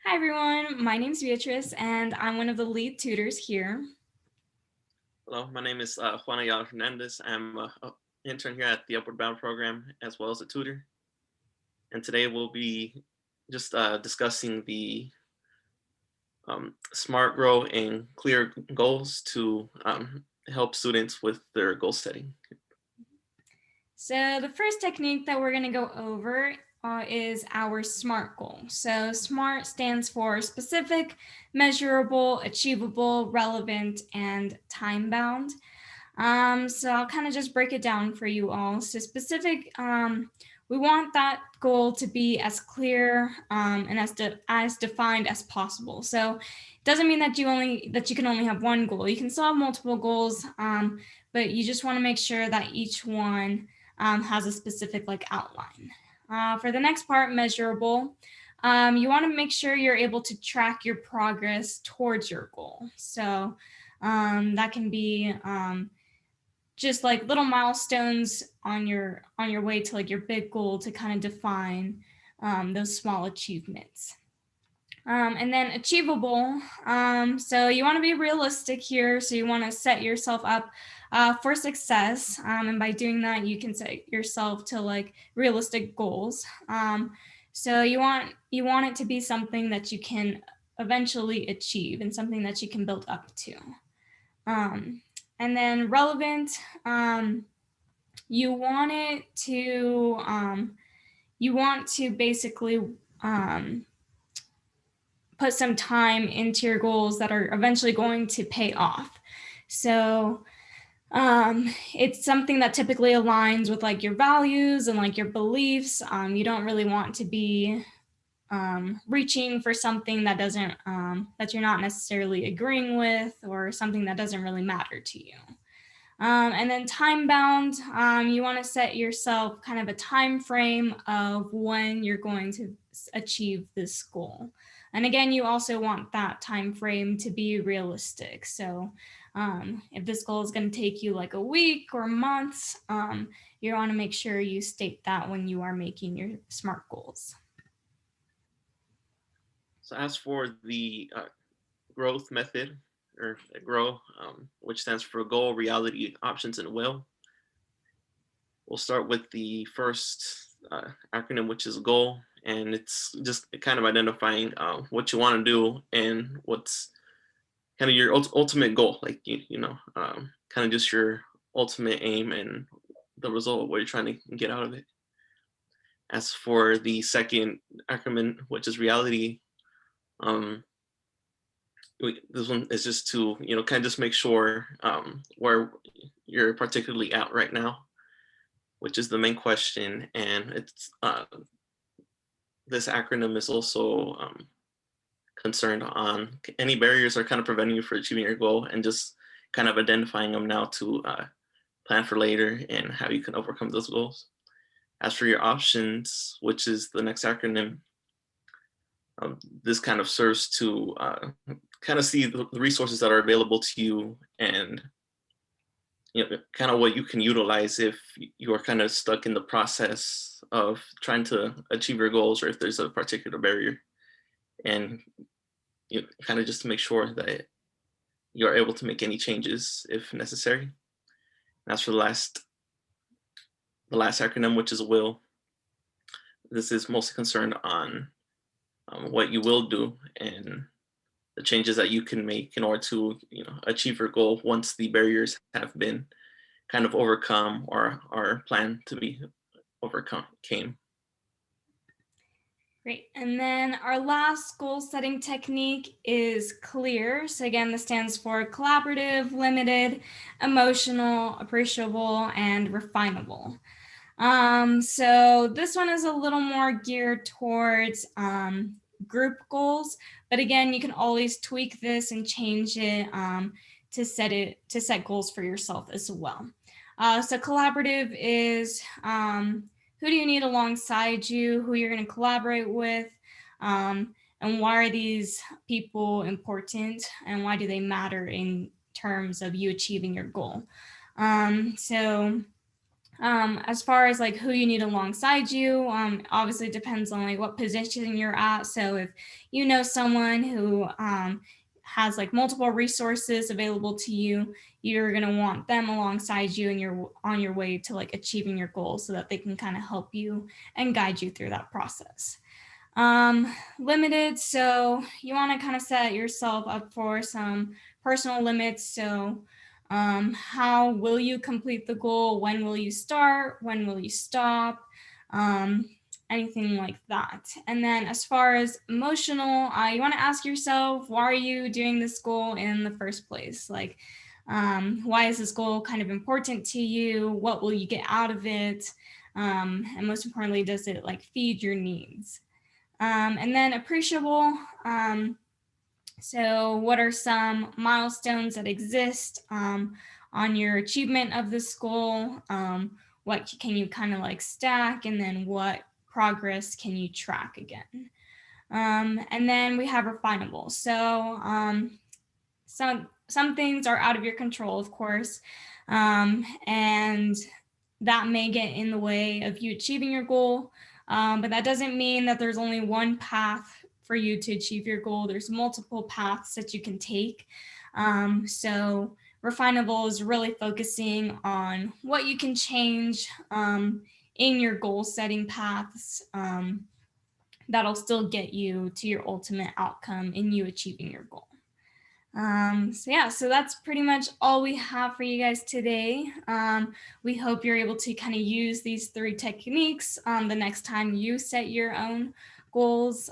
Hi everyone, my name is Beatrice and I'm one of the lead tutors here. Hello, my name is Juan Ayala Hernandez. I'm an intern here at the Upward Bound program as well as a tutor. And today we'll be just discussing the SMART, grow, and clear goals to help students with their goal setting. So the first technique that we're going to go over is our SMART goal. So SMART stands for specific, measurable, achievable, relevant, and time-bound. So I'll kind of just break it down for you all. So specific, we want that goal to be as clear and as defined as possible. So it doesn't mean that you can only have one goal. You can still have multiple goals, but you just want to make sure that each one has a specific outline. For the next part, measurable, you want to make sure you're able to track your progress towards your goal. So that can be just like little milestones on your way to your big goal to kind of define those small achievements. And then achievable. So you want to be realistic here. So you want to set yourself up for success. And by doing that, you can set yourself to realistic goals. So you want it to be something that you can eventually achieve and something that you can build up to. And then relevant, you want it to basically put some time into your goals that are eventually going to pay off. So it's something that typically aligns with your values and your beliefs. You don't really want to be reaching for something that doesn't that you're not necessarily agreeing with, or something that doesn't really matter to you. And then time bound, you want to set yourself kind of a time frame of when you're going to achieve this goal. And again, you also want that time frame to be realistic. So if this goal is going to take you a week or months, you want to make sure you state that when you are making your SMART goals. So as for the growth method, or GROW, which stands for goal, reality, options, and will, we'll start with the first acronym, which is goal. And it's just kind of identifying what you want to do and what's kind of your ultimate goal, kind of just your ultimate aim and the result, what you're trying to get out of it. As for the second acronym, which is reality, this one is just to kind of just make sure where you're particularly at right now, which is the main question. And it's this acronym is also concerned on any barriers are kind of preventing you from achieving your goal, and just kind of identifying them now to plan for later and how you can overcome those goals. As for your options, which is the next acronym, this kind of serves to kind of see the resources that are available to you, and kind of what you can utilize if you are kind of stuck in the process of trying to achieve your goals, or if there's a particular barrier, and kind of just to make sure that you're able to make any changes if necessary. And as for the last acronym, which is will, this is mostly concerned on what you will do and the changes that you can make in order to achieve your goal once the barriers have been kind of overcome or are planned to be overcome. Great. And then our last goal setting technique is CLEAR. So again, this stands for collaborative, limited, emotional, appreciable, and refinable. So this one is a little more geared towards group goals, but again, you can always tweak this and change it to set goals for yourself as well. So collaborative is who do you need alongside you, who you're going to collaborate with, and why are these people important, and why do they matter in terms of you achieving your goal. So As far as like who you need alongside you, obviously depends on like what position you're at. So if you know someone who has like multiple resources available to you, you're gonna want them alongside you, and you're on your way to like achieving your goals, so that they can kind of help you and guide you through that process. Limited, so you want to kind of set yourself up for some personal limits. So how will you complete the goal? When will you start? When will you stop? um, Anything like that. And then as far as emotional, you want to ask yourself, why are you doing this goal in the first place? Like, why is this goal kind of important to you? What will you get out of it? And most importantly, does it like feed your needs? And then appreciable. So, what are some milestones that exist on your achievement of this goal? What can you kind of like stack? And then what progress can you track again? And then we have refinable. So, some things are out of your control, of course, and that may get in the way of you achieving your goal. But that doesn't mean that there's only one path for you to achieve your goal. There's multiple paths that you can take. So refinable is really focusing on what you can change in your goal setting paths, that'll still get you to your ultimate outcome in you achieving your goal. So yeah, so that's pretty much all we have for you guys today. We hope you're able to kind of use these 3 techniques the next time you set your own goals.